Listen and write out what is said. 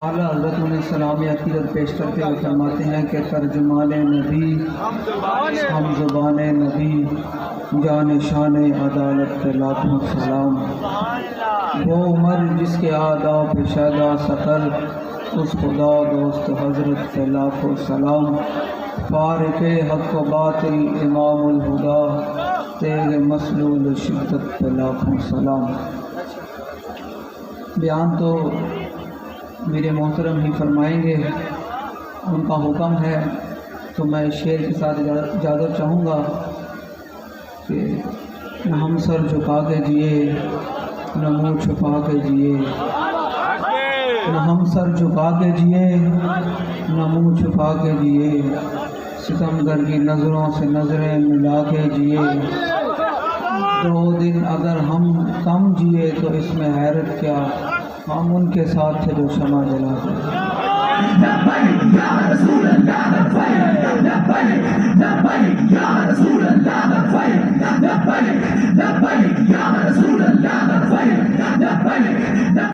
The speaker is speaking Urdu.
اعلیٰ حضرت انہیں سلامی عقیدت پیش کرتے ہوئے فرماتے ہیں کہ ترجمان نبی، ہم زبان نبی، جان شان عدالت پہ لاکھوں سلام۔ وہ عمر جس کے آداب پہ شیدا سکر، اس خدا دوست حضرت پہ لاکھوں سلام۔ فارق حق و باطل امام الہدا، تیغ مسلول شدت پہ لاکھوں سلام۔ بیان تو میرے محترم ہی فرمائیں گے، ان کا حکم ہے، تو میں شعر کے ساتھ اجازت چاہوں گا کہ نہ ہم سر جھکا کے جیے، نہ منہ چھپا کے جیے، نہ ہم سر جھکا کے جیے، نہ منہ چھپا کے جیے، ستمگر کی نظروں سے نظریں ملا کے جیے۔ 2 دن اگر ہم کم جیے تو اس میں حیرت کیا، ہم ان کے ساتھ تھے جو شمع جلا کے۔